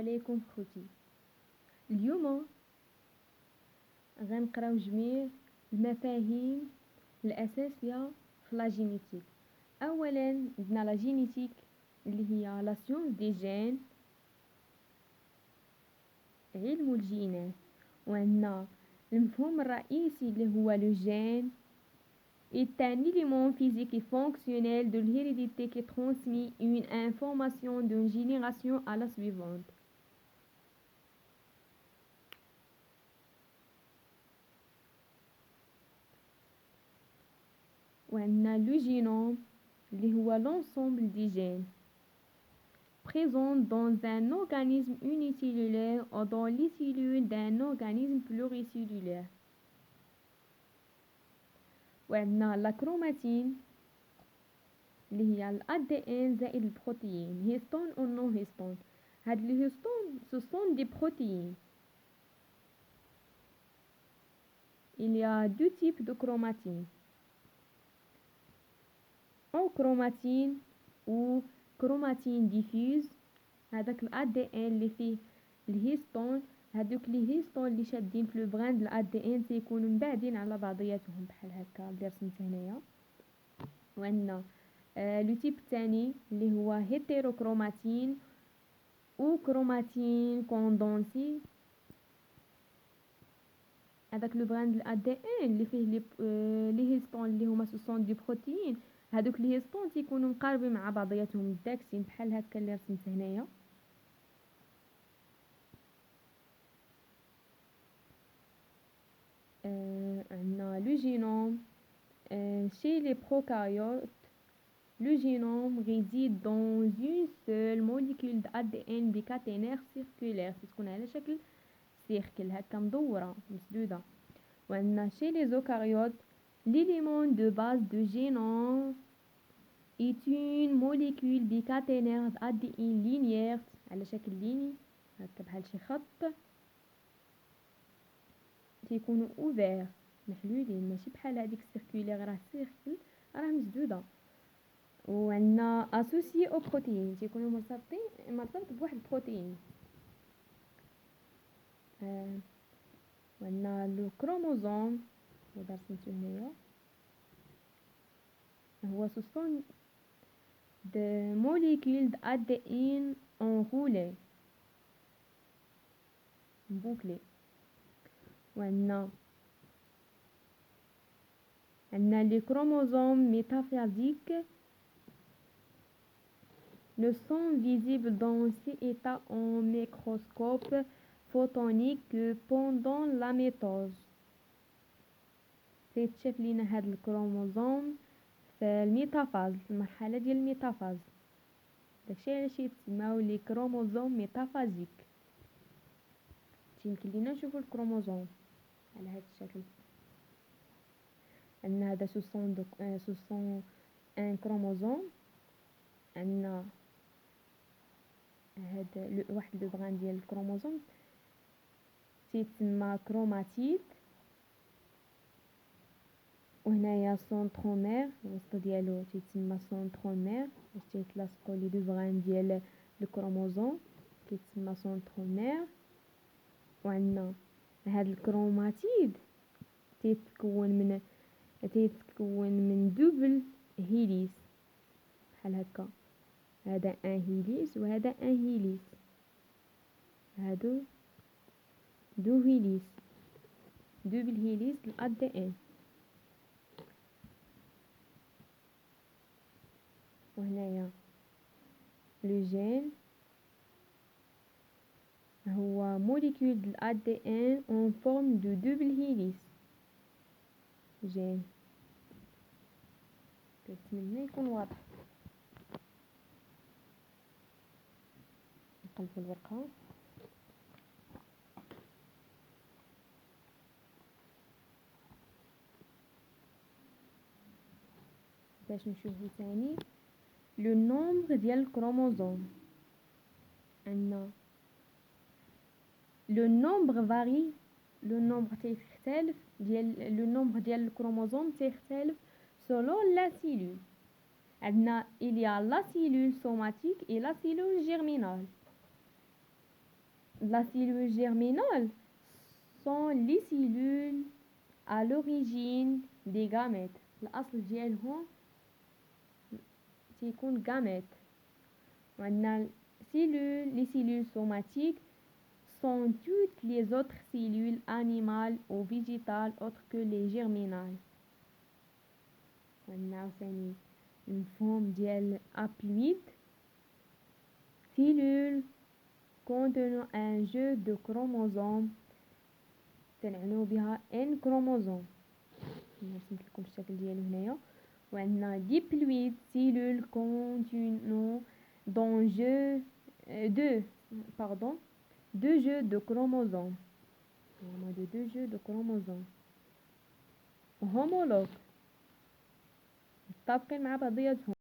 عليكم خوتي. اليوم غنقراو جميع المفاهيم الاساسيه في لا جينيتيك. اولا عندنا لا جينيتيك اللي هي لا سيونس دي جين، علم الجينات. وعندنا المفهوم الرئيسي اللي هو لو جين est un élément physique et fonctionnel de l'hérédité qui transmet une information d'une génération à la suivante. وعندنا le génome اللي هو l'ensemble des gènes présents dans un organisme unicellulaire ou dans les cellules d'un organisme pluricellulaire. وعندنا la chromatine اللي هي ال ADN زائد البروتين، هيستون ou non هيستون. هاد les histones ce sont des protéines. Il y a deux types de chromatine. En chromatine ou chromatine diffuse، هذاك ال ADN اللي فيه الهيستون، هادوك لي هيستون اللي شادين في لو بغان د ال ADN تيكونوا مبعدين على بعضياتهم بحال هكا اللي رسمت هنايا. وعندنا لو تيب الثاني اللي هو هيتيروكروماتين او كروماتين كوندونسي. هذاك لو بغان د ال ADN اللي فيه لي هيستون اللي هما سوسون دي بروتين، هادوك لي هيستون تيكونوا مقاربين مع بعضياتهم داكسين بحال هكا اللي رسمت هنايا. عندنا لو جينوم. chez les prokaryotes, le génome réside dans une seule molécule d'ADN bicaténaire circulaire، تكون على شكل سيركل هكا مدورة مسدودة. وعندنا chez les eucaryotes, l'élément de base de génome est une molécule bicaténaire d'ADN linéaire على شكل ليني هكا بحال شي خط، تيكونوا اوفير محلولين، ماشي بحال هذيك السيركولير راه سيركل راه مسدوده. وعندنا اسوسيي او بروتين، تيكونوا مرتبط بواحد البروتين. وعندنا لو كروموزوم هذا رسمته هنايا، هو سوسون de molécules d'ADN enroulées bouclées. وعندنا les chromosomes métaphasiques ne sont visibles dans ces états en microscope photonique que pendant la métose. تيتشاف لينا هاد الكروموزوم في الميتافاز، المرحلة ديال الميتافاز، داكشي علاش يتسماو لي كروموزوم ميتافازيك. يمكن لينا نشوفو الكروموزوم على هاد الشكل. عندنا هذا سوسون ان كروموزوم، عندنا هذا واحد لو بغان ديال الكروموزوم تيتسمى كروماتيد، وهنايا سونترومير الوسط ديالو تيتسمى سونترومير، باش تيتلاصقوا لي دو بغان ديال الكروموزوم كيتسمى سونترومير. وعندنا هاد الكروماتيد تيتكون من دوبل هيليس بحال هكا، هذا ان هيليس وهذا ان هيليس، هادو دو هيليس، دوبل هيليس للADN. وهنايا لو جين هو موليكول د الADN en forme de double hélice. جين كنتمنى يكون واضح. نقلبوا الورقه. باش نشوفوا ثاني لو نومبر ديال الكروموزوم. عندنا لو نومبر فاري، لو نومبر تيختلف ديال لو نومبر ديال الكروموزوم تيختلف selon la cellule. عندنا il y a la cellule somatique et la cellule germinale. la cellule germinale sont les cellules à l'origine des gamètes. الأصل ديالهم تيكون gamètes. وعندنا les cellules somatiques sont toutes les autres cellules animales ou végétales autres que les germinales. وعندنا عاوتاني المفهوم ديال haploïde cellule contenant un jeu de chromosomes تنعنيو بها n chromosome. نرسم لكم الشكل ديالو هنايا. وعندنا diploïde cellule contenant deux jeux de chromosomes. deux jeux de chromosomes homologues متطابقين مع بعضياتهم.